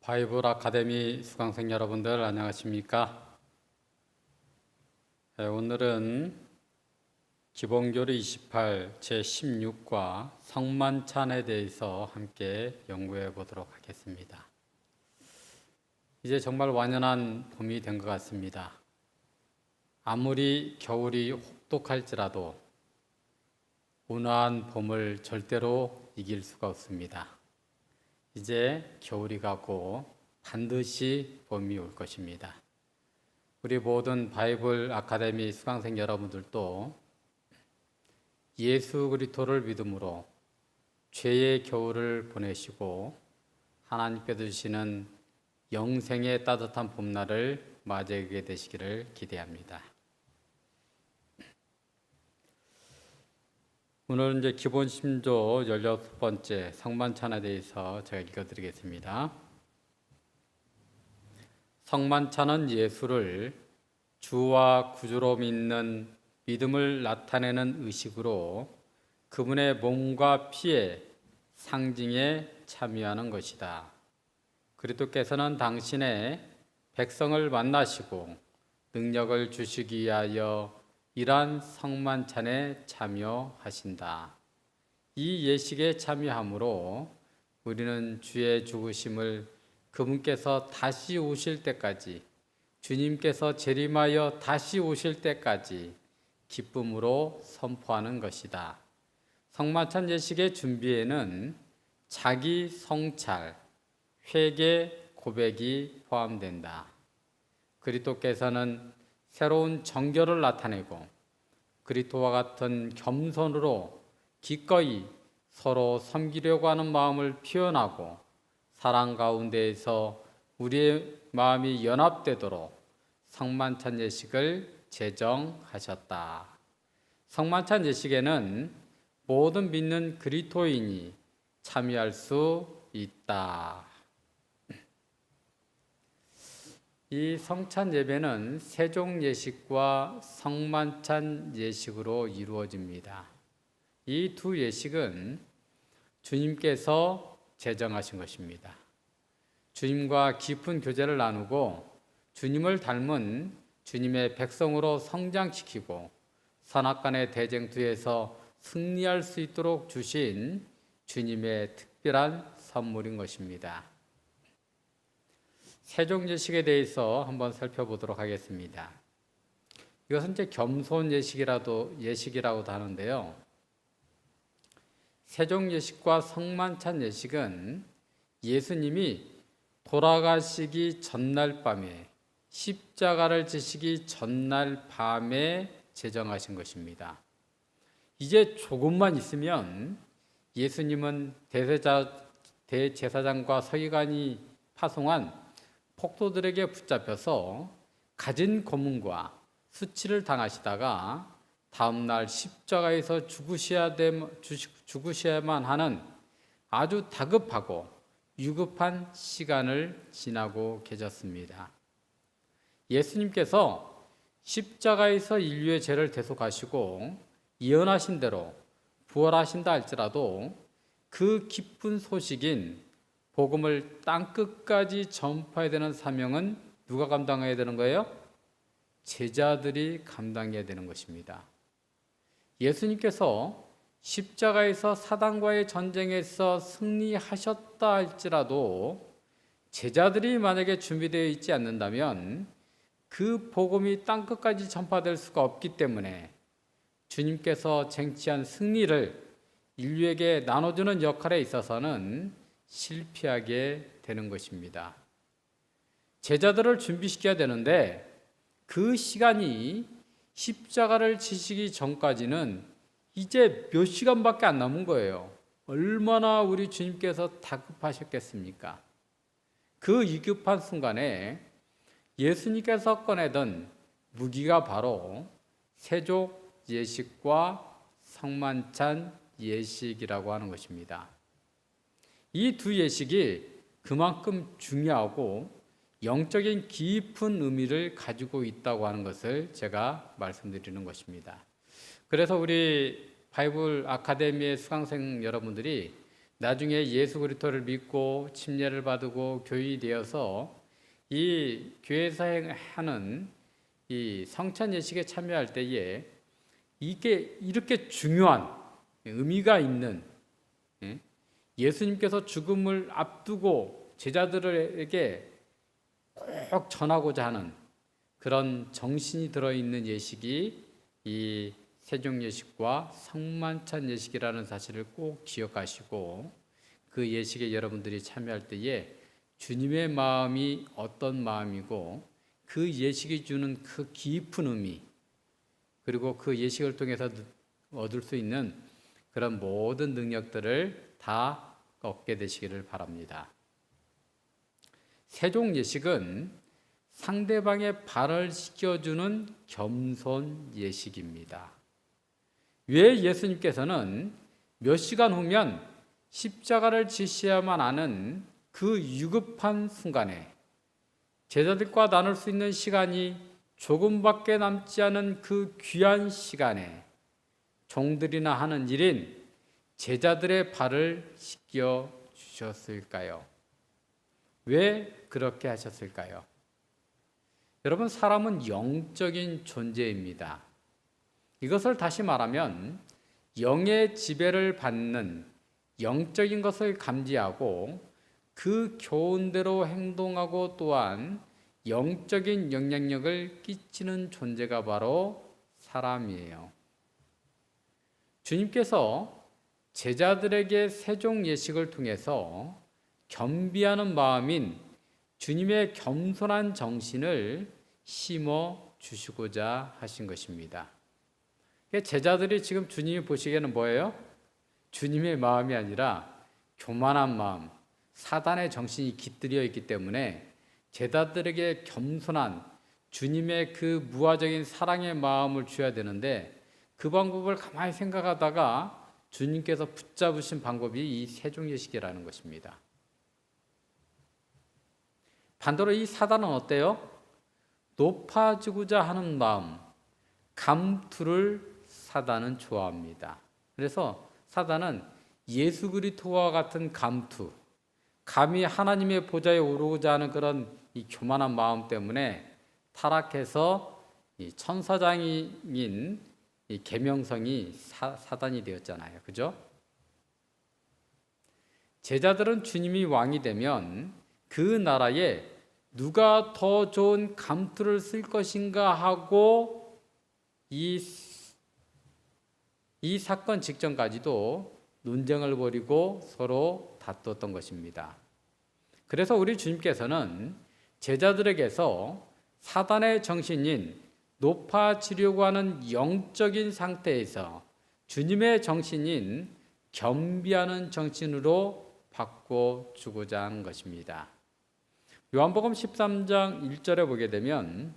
바이블 아카데미 수강생 여러분들 안녕하십니까? 오늘은 기본교리 28 제16과 성만찬에 대해서 함께 연구해 보도록 하겠습니다. 이제 정말 완연한 봄이 된 것 같습니다. 아무리 겨울이 혹독할지라도 온화한 봄을 절대로 이길 수가 없습니다. 이제 겨울이 가고 반드시 봄이 올 것입니다. 우리 모든 바이블 아카데미 수강생 여러분들도 예수 그리스도를 믿음으로 죄의 겨울을 보내시고 하나님께서 주시는 영생의 따뜻한 봄날을 맞이하게 되시기를 기대합니다. 오늘은 이제 기본 심조 16번째 성만찬에 대해서 제가 읽어드리겠습니다. 성만찬은 예수를 주와 구주로 믿는 믿음을 나타내는 의식으로 그분의 몸과 피의 상징에 참여하는 것이다. 그리스도께서는 당신의 백성을 만나시고 능력을 주시기 위하여 이러한 성만찬에 참여하신다. 이 예식에 참여함으로 우리는 주의 죽으심을 그분께서 다시 오실 때까지, 주님께서 재림하여 다시 오실 때까지 기쁨으로 선포하는 것이다. 성만찬 예식의 준비에는 자기 성찰, 회개, 고백이 포함된다. 그리스도께서는 새로운 정결을 나타내고 그리스도와 같은 겸손으로 기꺼이 서로 섬기려고 하는 마음을 표현하고 사랑 가운데에서 우리의 마음이 연합되도록 성만찬 예식을 제정하셨다. 성만찬 예식에는 모든 믿는 그리스도인이 참여할 수 있다. 이 성찬 예배는 세종 예식과 성만찬 예식으로 이루어집니다. 이 두 예식은 주님께서 제정하신 것입니다. 주님과 깊은 교제를 나누고 주님을 닮은 주님의 백성으로 성장시키고 선악간의 대쟁투에서 승리할 수 있도록 주신 주님의 특별한 선물인 것입니다. 세종 예식에 대해서 한번 살펴보도록 하겠습니다. 이것은 이제 겸손 예식이라고도 하는데요. 세종 예식과 성만찬 예식은 예수님이 돌아가시기 전날 밤에 십자가를 지시기 전날 밤에 제정하신 것입니다. 이제 조금만 있으면 예수님은 대제사장과 서기관이 파송한 폭도들에게 붙잡혀서 가진 고문과 수치를 당하시다가 다음날 십자가에서 죽으셔야만 하는 아주 다급하고 유급한 시간을 지나고 계셨습니다. 예수님께서 십자가에서 인류의 죄를 대속하시고 예언하신 대로 부활하신다 할지라도 그 기쁜 소식인 복음을 땅끝까지 전파해야 되는 사명은 누가 감당해야 되는 거예요? 제자들이 감당해야 되는 것입니다. 예수님께서 십자가에서 사단과의 전쟁에서 승리하셨다 할지라도 제자들이 만약에 준비되어 있지 않는다면 그 복음이 땅끝까지 전파될 수가 없기 때문에 주님께서 쟁취한 승리를 인류에게 나눠주는 역할에 있어서는 실패하게 되는 것입니다. 제자들을 준비시켜야 되는데 그 시간이 십자가를 지시기 전까지는 이제 몇 시간밖에 안 남은 거예요. 얼마나 우리 주님께서 다급하셨겠습니까? 그 위급한 순간에 예수님께서 꺼내던 무기가 바로 세족 예식과 성만찬 예식이라고 하는 것입니다. 이 두 예식이 그만큼 중요하고 영적인 깊은 의미를 가지고 있다고 하는 것을 제가 말씀드리는 것입니다. 그래서 우리 바이블 아카데미의 수강생 여러분들이 나중에 예수 그리스도를 믿고 침례를 받고 교인이 되어서 이 교회에서 하는 이 성찬 예식에 참여할 때에 이게 이렇게 중요한 의미가 있는, 예수님께서 죽음을 앞두고 제자들에게 꼭 전하고자 하는 그런 정신이 들어있는 예식이 이 세종 예식과 성만찬 예식이라는 사실을 꼭 기억하시고, 그 예식에 여러분들이 참여할 때에 주님의 마음이 어떤 마음이고 그 예식이 주는 그 깊은 의미, 그리고 그 예식을 통해서 얻을 수 있는 그런 모든 능력들을 다 얻게 되시기를 바랍니다. 세종 예식은 상대방의 발을 씻겨주는 겸손 예식입니다. 왜 예수님께서는 몇 시간 후면 십자가를 지셔야만 하는 그 위급한 순간에, 제자들과 나눌 수 있는 시간이 조금밖에 남지 않은 그 귀한 시간에 종들이나 하는 일인 제자들의 발을 씻겨 주셨을까요? 왜 그렇게 하셨을까요? 여러분, 사람은 영적인 존재입니다. 이것을 다시 말하면 영의 지배를 받는 영적인 것을 감지하고 그 교훈대로 행동하고 또한 영적인 영향력을 끼치는 존재가 바로 사람이에요. 주님께서 제자들에게 세종 예식을 통해서 겸비하는 마음인 주님의 겸손한 정신을 심어 주시고자 하신 것입니다. 제자들이 지금 주님이 보시기에는 뭐예요? 주님의 마음이 아니라 교만한 마음, 사단의 정신이 깃들여 있기 때문에 제자들에게 겸손한 주님의 그 무화적인 사랑의 마음을 주어야 되는데, 그 방법을 가만히 생각하다가 주님께서 붙잡으신 방법이 이 세종예식이라는 것입니다. 반대로 이 사단은 어때요? 높아지고자 하는 마음, 감투를 사단은 좋아합니다. 그래서 사단은 예수 그리스도와 같은 감투, 감히 하나님의 보좌에 오르고자 하는 그런 이 교만한 마음 때문에 타락해서 이 천사장인 이 계명성이 사단이 되었잖아요. 그죠? 제자들은 주님이 왕이 되면 그 나라에 누가 더 좋은 감투를 쓸 것인가 하고 이 사건 직전까지도 논쟁을 벌이고 서로 다투었던 것입니다. 그래서 우리 주님께서는 제자들에게서 사단의 정신인 높아지려고 하는 영적인 상태에서 주님의 정신인 겸비하는 정신으로 바꿔주고자 하는 것입니다. 요한복음 13장 1절에 보게 되면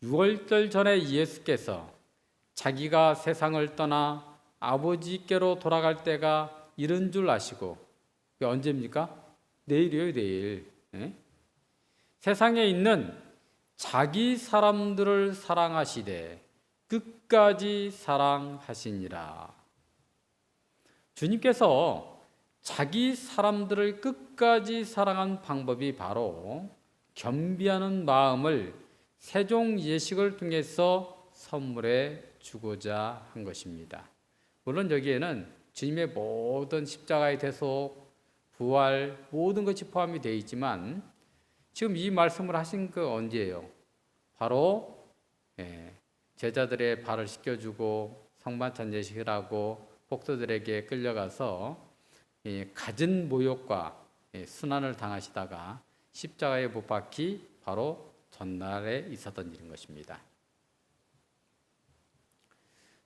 6월절 전에 예수께서 자기가 세상을 떠나 아버지께로 돌아갈 때가 이른 줄 아시고, 그게 언제입니까? 내일이에요, 내일. 세상에 있는 자기 사람들을 사랑하시되 끝까지 사랑하시니라. 주님께서 자기 사람들을 끝까지 사랑한 방법이 바로 겸비하는 마음을 세종 예식을 통해서 선물해 주고자 한 것입니다. 물론 여기에는 주님의 모든 십자가의 대속, 부활, 모든 것이 포함이 되어 있지만 지금 이 말씀을 하신 그 언제예요? 바로 제자들의 발을 씻겨주고 성만찬 예식을 하고 복도들에게 끌려가서 갖은 모욕과 순환을 당하시다가 십자가에 못 박히 바로 전날에 있었던 일인 것입니다.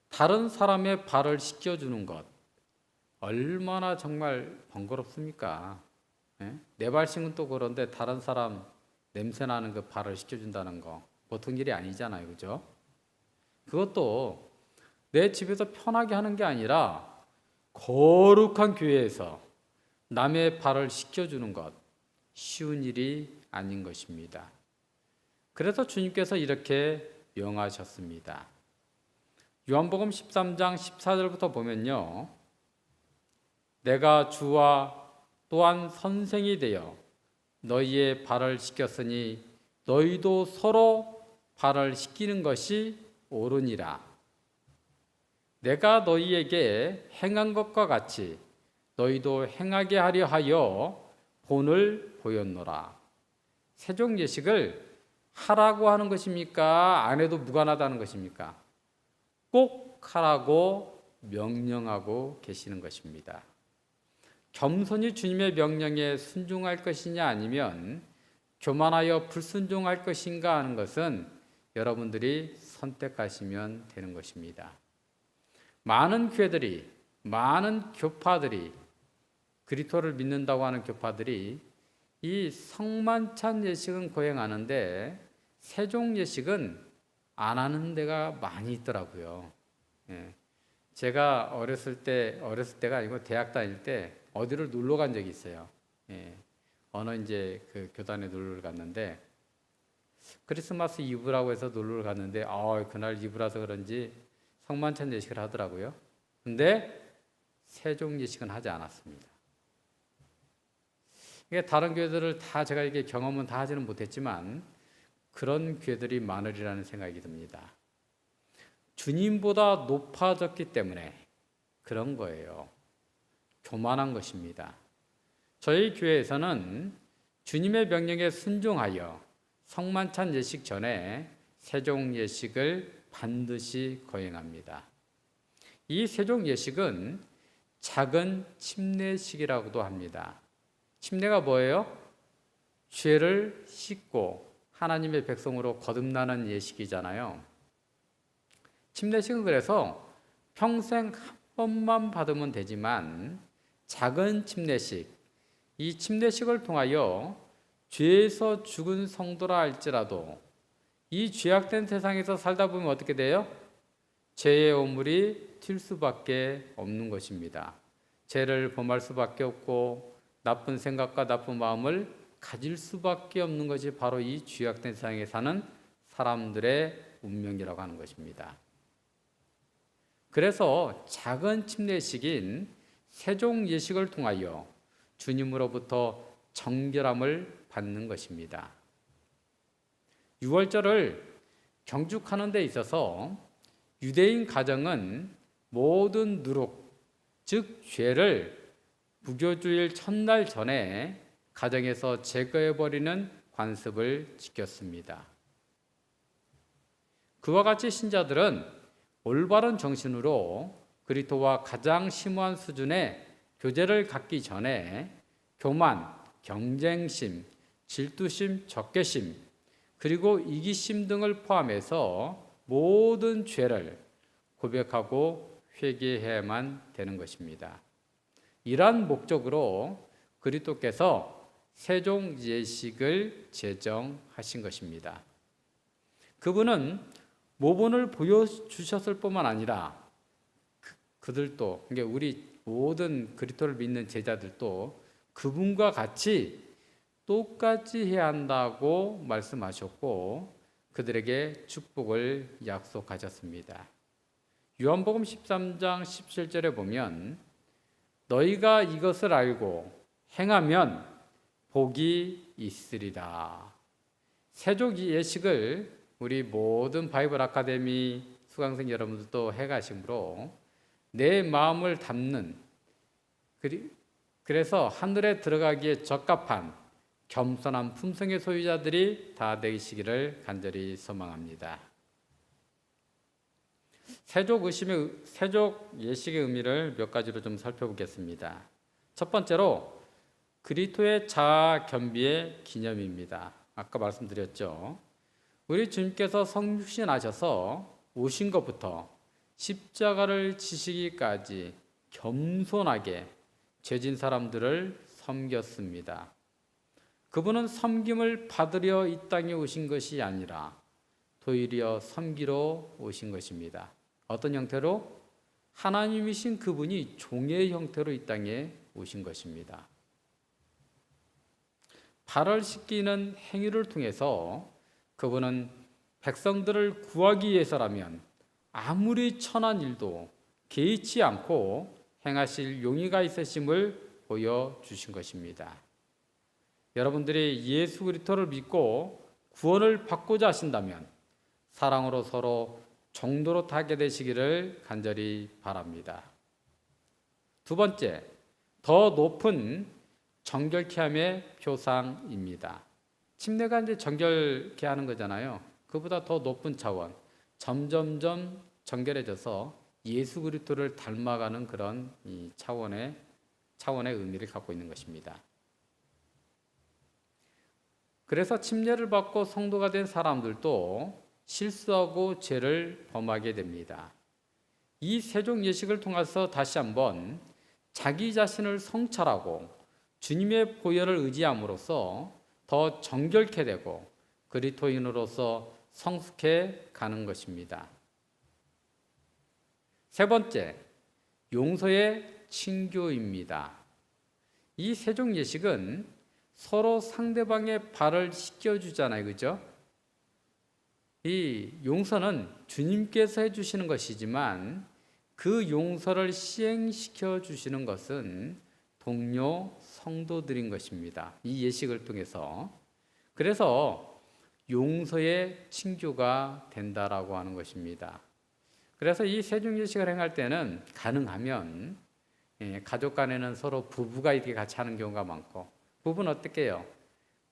다른 사람의 발을 씻겨주는 것, 얼마나 정말 번거롭습니까? 내 발심은 또 그런데 다른 사람 냄새나는 그 발을 씻겨준다는 거 보통 일이 아니잖아요. 그죠? 그것도 내 집에서 편하게 하는 게 아니라 거룩한 교회에서 남의 발을 씻겨주는 것, 쉬운 일이 아닌 것입니다. 그래서 주님께서 이렇게 명하셨습니다. 요한복음 13장 14절부터 보면요, 내가 주와 또한 선생이 되어 너희의 발을 씻겼으니 너희도 서로 발을 씻기는 것이 옳으니라. 내가 너희에게 행한 것과 같이 너희도 행하게 하려 하여 본을 보였노라. 세종 예식을 하라고 하는 것입니까? 안 해도 무관하다는 것입니까? 꼭 하라고 명령하고 계시는 것입니다. 겸손히 주님의 명령에 순종할 것이냐 아니면 교만하여 불순종할 것인가 하는 것은 여러분들이 선택하시면 되는 것입니다. 많은 교회들이, 많은 교파들이, 그리스도를 믿는다고 하는 교파들이 이 성만찬 예식은 거행하는데 세종 예식은 안 하는 데가 많이 있더라고요. 예. 제가 어렸을 때가 아니고 대학 다닐 때 어디를 놀러 간 적이 있어요. 예. 어느 이제 그 교단에 놀러 갔는데 크리스마스 이브라고 해서 놀러 갔는데 그날 이브라서 그런지 성만찬 예식을 하더라고요. 근데 세종 예식은 하지 않았습니다. 이게 다른 교회들을 다 제가 이게 경험은 다 하지는 못했지만 그런 교회들이 많으리라는 생각이 듭니다. 주님보다 높아졌기 때문에 그런 거예요. 교만한 것입니다. 저희 교회에서는 주님의 명령에 순종하여 성만찬 예식 전에 세종 예식을 반드시 거행합니다. 이 세종 예식은 작은 침례식이라고도 합니다. 침례가 뭐예요? 죄를 씻고 하나님의 백성으로 거듭나는 예식이잖아요. 침례식은 그래서 평생 한 번만 받으면 되지만 작은 침례식, 이 침례식을 통하여 죄에서 죽은 성도라 할지라도 이 죄악된 세상에서 살다 보면 어떻게 돼요? 죄의 오물이 튈 수밖에 없는 것입니다. 죄를 범할 수밖에 없고 나쁜 생각과 나쁜 마음을 가질 수밖에 없는 것이 바로 이 죄악된 세상에 사는 사람들의 운명이라고 하는 것입니다. 그래서 작은 침례식인 세종 예식을 통하여 주님으로부터 정결함을 받는 것입니다. 유월절을 경축하는 데 있어서 유대인 가정은 모든 누룩, 즉 죄를 무교주일 첫날 전에 가정에서 제거해버리는 관습을 지켰습니다. 그와 같이 신자들은 올바른 정신으로 그리스도와 가장 심오한 수준의 교제를 갖기 전에 교만, 경쟁심, 질투심, 적개심, 그리고 이기심 등을 포함해서 모든 죄를 고백하고 회개해야만 되는 것입니다. 이러한 목적으로 그리스도께서 세종 예식을 제정하신 것입니다. 그분은 모본을 보여주셨을 뿐만 아니라 그들도, 그러니까 우리 모든 그리스도를 믿는 제자들도 그분과 같이 똑같이 해야 한다고 말씀하셨고 그들에게 축복을 약속하셨습니다. 요한복음 13장 17절에 보면 너희가 이것을 알고 행하면 복이 있으리라. 세종 예식을 우리 모든 바이블 아카데미 수강생 여러분들도 해가심으로 내 마음을 담는, 그래서 하늘에 들어가기에 적합한 겸손한 품성의 소유자들이 다 되시기를 간절히 소망합니다. 세족 예식의 의미를 몇 가지로 좀 살펴보겠습니다. 첫 번째로 그리스도의 자아 겸비의 기념입니다. 아까 말씀드렸죠. 우리 주님께서 성육신하셔서 오신 것부터 십자가를 지시기까지 겸손하게 죄진 사람들을 섬겼습니다. 그분은 섬김을 받으려 이 땅에 오신 것이 아니라 도리어 섬기러 오신 것입니다. 어떤 형태로? 하나님이신 그분이 종의 형태로 이 땅에 오신 것입니다. 발을 씻기는 행위를 통해서 그분은 백성들을 구하기 위해서라면 아무리 천한 일도 개의치 않고 행하실 용의가 있으심을 보여주신 것입니다. 여러분들이 예수 그리스도를 믿고 구원을 받고자 하신다면 사랑으로 서로 정도로 하게 되시기를 간절히 바랍니다. 두 번째, 더 높은 정결케 함의 표상입니다. 침례가 이제 정결케 하는 거잖아요. 그보다 더 높은 차원, 점점점 정결해져서 예수 그리스도를 닮아가는 그런 이 차원의 의미를 갖고 있는 것입니다. 그래서 침례를 받고 성도가 된 사람들도 실수하고 죄를 범하게 됩니다. 이 세종 예식을 통해서 다시 한번 자기 자신을 성찰하고 주님의 보혈을 의지함으로써 더 정결케 되고 그리스도인으로서 성숙해 가는 것입니다. 세 번째, 용서의 칭교입니다. 이 세종 예식은 서로 상대방의 발을 씻겨주잖아요, 그죠? 이 용서는 주님께서 해주시는 것이지만 그 용서를 시행시켜 주시는 것은 동료 성도들인 것입니다. 이 예식을 통해서. 그래서 용서의 칭교가 된다라고 하는 것입니다. 그래서 이 세종 예식을 행할 때는 가능하면 가족 간에는 서로 부부가 이렇게 같이 하는 경우가 많고, 부부는 어떻게 해요?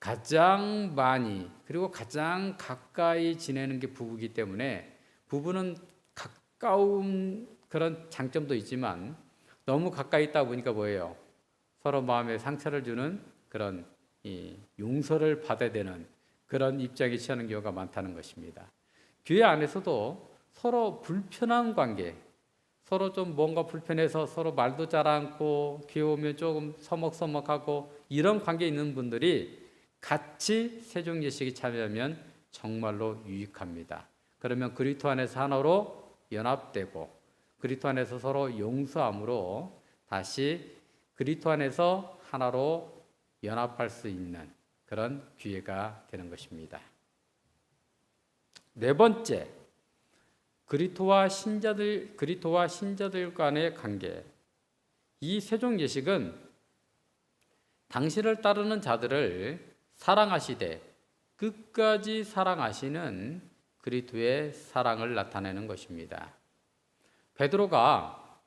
가장 많이 그리고 가장 가까이 지내는 게 부부이기 때문에 부부는 가까운 그런 장점도 있지만 너무 가까이 있다 보니까 뭐예요? 서로 마음에 상처를 주는 그런 용서를 받아야 되는 그런 입장에 취하는 경우가 많다는 것입니다. 교회 안에서도 서로 불편한 관계, 서로 좀 뭔가 불편해서 서로 말도 잘 않고 교회 오면 조금 서먹서먹하고 이런 관계에 있는 분들이 같이 세종 예식에 참여하면 정말로 유익합니다. 그러면 그리스도 안에서 하나로 연합되고 그리스도 안에서 서로 용서함으로 다시 그리스도 안에서 하나로 연합할 수 있는 그런 기회가 되는 것입니다. 네 번째, 그리스도와 신자들 간의 관계. 이 세종 예식은 당신을 따르는 자들을 사랑하시되 끝까지 사랑하시는 그리스도의 사랑을 나타내는 것입니다. 베드로가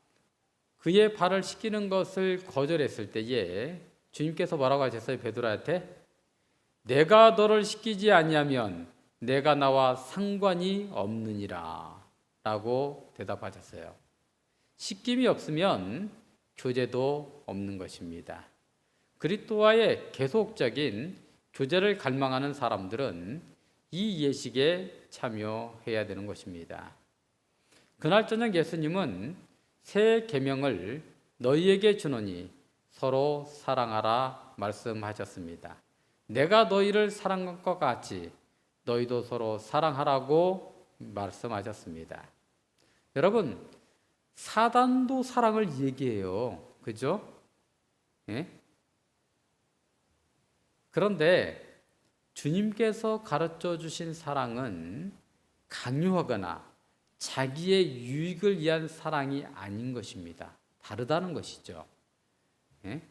그의 발을 씻기는 것을 거절했을 때에 주님께서 뭐라고 하셨어요? 베드로한테 내가 너를 씻기지 아니하면 내가 나와 상관이 없느니라 라고 대답하셨어요. 씻김이 없으면 교제도 없는 것입니다. 그리스도와의 계속적인 교제를 갈망하는 사람들은 이 예식에 참여해야 되는 것입니다. 그날 저녁 예수님은 새 계명을 너희에게 주노니 서로 사랑하라 말씀하셨습니다. 내가 너희를 사랑한 것 같이 너희도 서로 사랑하라고 말씀하셨습니다. 여러분, 사단도 사랑을 얘기해요. 그죠? 예? 그런데 주님께서 가르쳐 주신 사랑은 강요하거나 자기의 유익을 위한 사랑이 아닌 것입니다. 다르다는 것이죠. 예?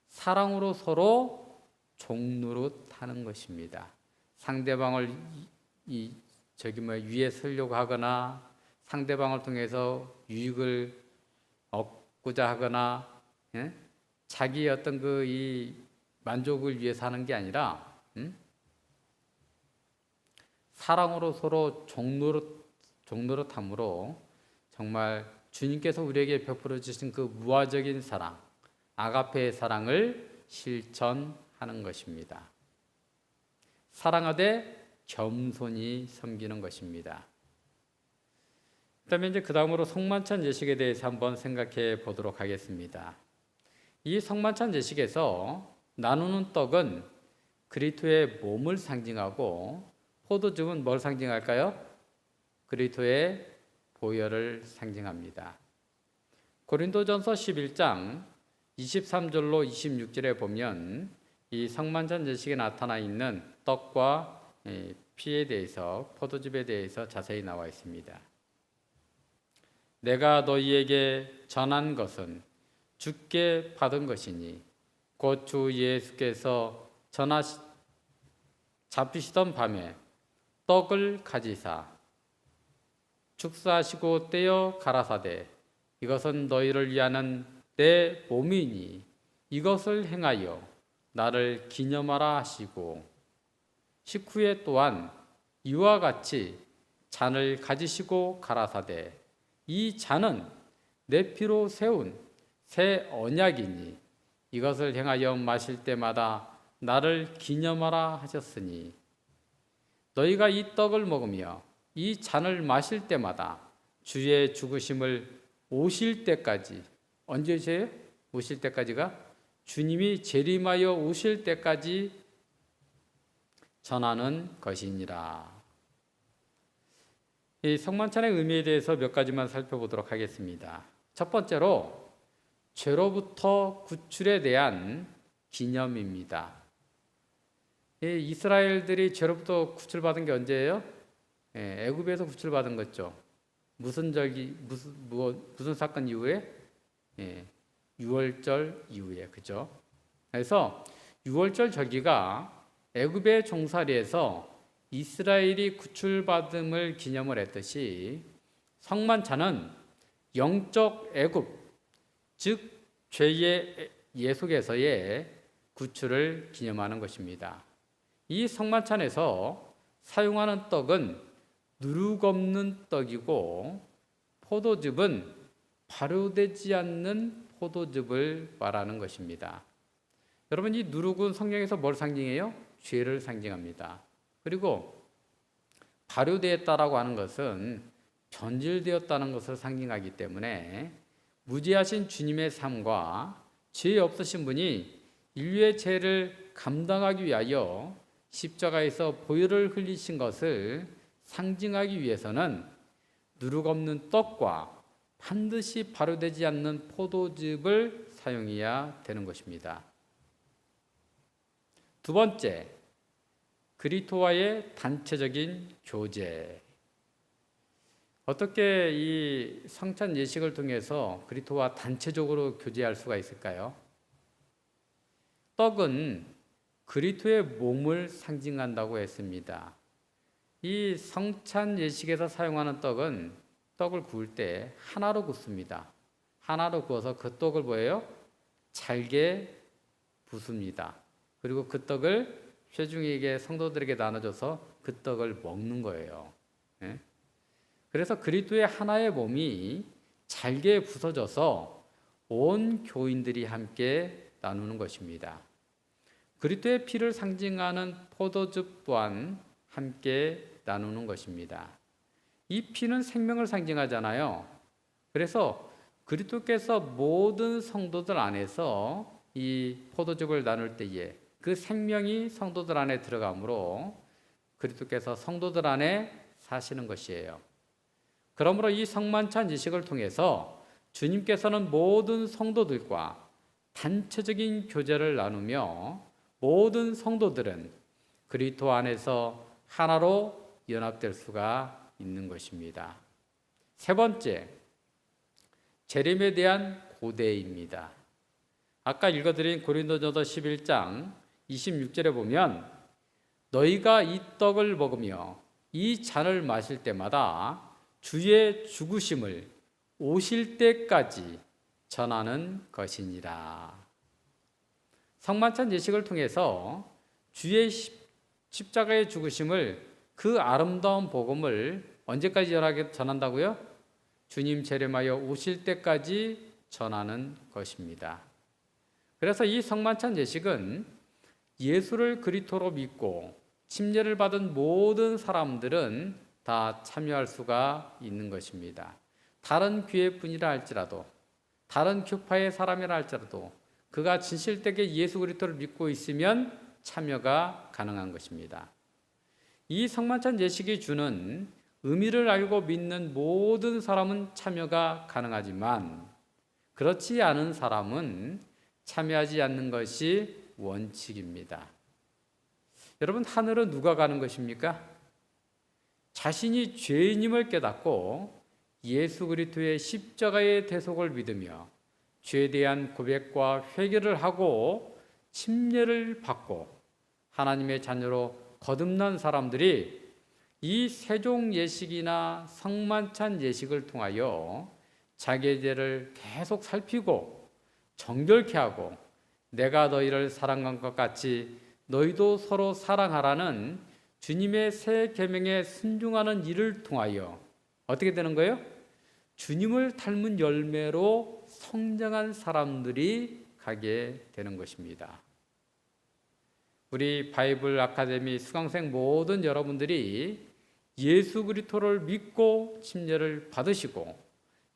사랑으로 서로 종노릇하는 것입니다. 상대방을 위에 서려고 하거나 상대방을 통해서 유익을 얻고자 하거나 자기의 어떤 이 만족을 위해서 하는 게 아니라 사랑으로 서로 종노릇함으로 정말 주님께서 우리에게 베풀어 주신 그 무화적인 사랑, 아가페의 사랑을 실천하는 것입니다. 사랑하되 겸손히 섬기는 것입니다. 그다음에 이제 그 다음으로 성만찬 예식에 대해서 한번 생각해 보도록 하겠습니다. 이 성만찬 예식에서 나누는 떡은 그리스도의 몸을 상징하고 포도즙은 뭘 상징할까요? 그리스도의 보혈을 상징합니다. 고린도전서 11장 23절로 26절에 보면 이 성만찬 예식에 나타나 있는 떡과 피에 대해서 포도즙에 대해서 자세히 나와 있습니다. 내가 너희에게 전한 것은 주께 받은 것이니 곧 주 예수께서 잡히시던 밤에 떡을 가지사 축사하시고 떼어 가라사대 이것은 너희를 위하는 내 몸이니 이것을 행하여 나를 기념하라 하시고 식후에 또한 이와 같이 잔을 가지시고 가라사대 이 잔은 내 피로 세운 새 언약이니 이것을 행하여 마실 때마다 나를 기념하라 하셨으니 너희가 이 떡을 먹으며 이 잔을 마실 때마다 주의 죽으심을 오실 때까지 언제 오세요? 오실 때까지가 주님이 재림하여 오실 때까지 전하는 것이니라. 이 성만찬의 의미에 대해서 몇 가지만 살펴보도록 하겠습니다. 첫 번째로 죄로부터 구출에 대한 기념입니다. 이스라엘들이 죄로부터 구출받은 게 언제예요? 애굽에서 구출받은 거죠. 무슨 사건 이후에? 유월절 이후에, 그죠? 그래서 유월절 절기가 애굽의 종살이에서 이스라엘이 구출받음을 기념을 했듯이 성만찬은 영적 애굽, 즉 죄의 예속에서의 구출을 기념하는 것입니다. 이 성만찬에서 사용하는 떡은 누룩 없는 떡이고 포도즙은 발효되지 않는 포도즙을 말하는 것입니다. 여러분, 이 누룩은 성경에서 뭘 상징해요? 죄를 상징합니다. 그리고 발효되었다라고 하는 것은 변질되었다는 것을 상징하기 때문에 무죄하신 주님의 삶과 죄 없으신 분이 인류의 죄를 감당하기 위하여 십자가에서 보혈을 흘리신 것을 상징하기 위해서는 누룩 없는 떡과 반드시 발효되지 않는 포도즙을 사용해야 되는 것입니다. 두 번째, 그리스도와의 단체적인 교제. 어떻게 이 성찬 예식을 통해서 그리스도와 단체적으로 교제할 수가 있을까요? 떡은 그리스도의 몸을 상징한다고 했습니다. 이 성찬 예식에서 사용하는 떡은 떡을 구울 때 하나로 굽습니다. 하나로 구워서 그 떡을 뭐예요? 잘게 부습니다. 그리고 그 떡을 회중에게 성도들에게 나눠줘서 그 떡을 먹는 거예요. 그래서 그리스도의 하나의 몸이 잘게 부서져서 온 교인들이 함께 나누는 것입니다. 그리스도의 피를 상징하는 포도즙 또한 함께 나누는 것입니다. 이 피는 생명을 상징하잖아요. 그래서 그리스도께서 모든 성도들 안에서 이 포도즙을 나눌 때에 그 생명이 성도들 안에 들어가므로 그리스도께서 성도들 안에 사시는 것이에요. 그러므로 이 성만찬 예식을 통해서 주님께서는 모든 성도들과 단체적인 교제를 나누며 모든 성도들은 그리스도 안에서 하나로 연합될 수가 있는 것입니다. 세 번째, 재림에 대한 고대입니다. 아까 읽어드린 고린도전서 11장 26절에 보면 너희가 이 떡을 먹으며 이 잔을 마실 때마다 주의 죽으심을 오실 때까지 전하는 것이니라. 성만찬 예식을 통해서 주의 십자가의 죽으심을 그 아름다운 복음을 언제까지 전한다고요? 주님 재림하여 오실 때까지 전하는 것입니다. 그래서 이 성만찬 예식은 예수를 그리스도로 믿고 침례를 받은 모든 사람들은 다 참여할 수가 있는 것입니다. 다른 교회뿐이라 할지라도 다른 교파의 사람이라 할지라도 그가 진실되게 예수 그리스도를 믿고 있으면 참여가 가능한 것입니다. 이 성만찬 예식이 주는 의미를 알고 믿는 모든 사람은 참여가 가능하지만 그렇지 않은 사람은 참여하지 않는 것이 원칙입니다. 여러분, 하늘은 누가 가는 것입니까? 자신이 죄인임을 깨닫고 예수 그리스도의 십자가의 대속을 믿으며 죄에 대한 고백과 회개를 하고 침례를 받고 하나님의 자녀로 거듭난 사람들이 이 세종 예식이나 성만찬 예식을 통하여 자기의 죄를 계속 살피고 정결케 하고 내가 너희를 사랑한 것 같이 너희도 서로 사랑하라는 주님의 새 계명에 순종하는 일을 통하여 어떻게 되는 거예요? 주님을 닮은 열매로 성장한 사람들이 가게 되는 것입니다. 우리 바이블 아카데미 수강생 모든 여러분들이 예수 그리스도를 믿고 침례를 받으시고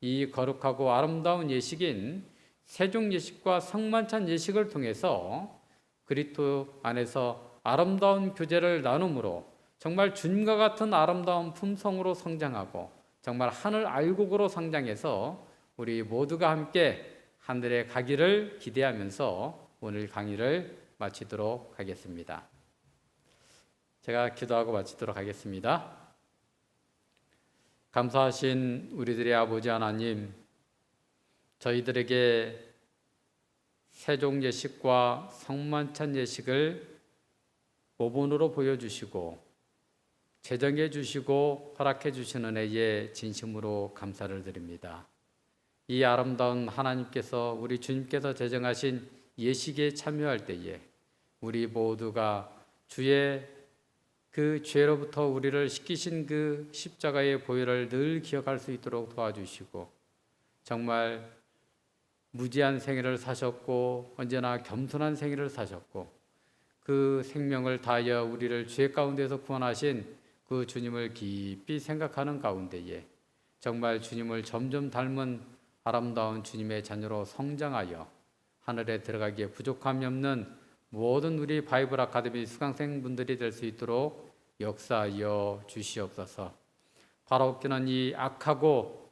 이 거룩하고 아름다운 예식인 세종 예식과 성만찬 예식을 통해서 그리스도 안에서 아름다운 교제를 나눔으로 정말 주님과 같은 아름다운 품성으로 성장하고 정말 하늘 알곡으로 성장해서 우리 모두가 함께 하늘에 가기를 기대하면서 오늘 강의를 마치도록 하겠습니다. 제가 기도하고 마치도록 하겠습니다. 감사하신 우리들의 아버지 하나님, 저희들에게 세종 예식과 성만찬 예식을 모본으로 보여주시고 제정해 주시고 허락해 주신 은혜에 진심으로 감사를 드립니다. 이 아름다운 하나님께서 우리 주님께서 제정하신 예식에 참여할 때에 우리 모두가 주의 그 죄로부터 우리를 씻기신 그 십자가의 보혈을 늘 기억할 수 있도록 도와주시고 정말 무지한 생애를 사셨고 언제나 겸손한 생애를 사셨고 그 생명을 다하여 우리를 죄 가운데서 구원하신 그 주님을 깊이 생각하는 가운데에 정말 주님을 점점 닮은 아름다운 주님의 자녀로 성장하여 하늘에 들어가기에 부족함이 없는 모든 우리 바이블 아카데미 수강생분들이 될 수 있도록 역사하여 주시옵소서. 바라옵기는 이 악하고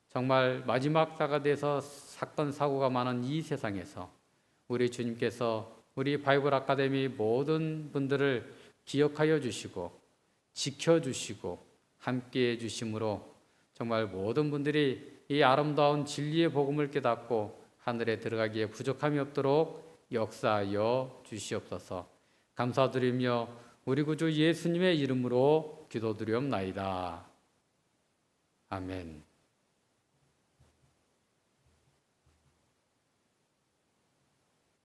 정말 마지막 때가 돼서 사건 사고가 많은 이 세상에서 우리 주님께서 우리 바이블 아카데미 모든 분들을 기억하여 주시고 지켜주시고 함께해 주심으로 정말 모든 분들이 이 아름다운 진리의 복음을 깨닫고 하늘에 들어가기에 부족함이 없도록 역사하여 주시옵소서. 감사드리며 우리 구주 예수님의 이름으로 기도드리옵나이다. 아멘.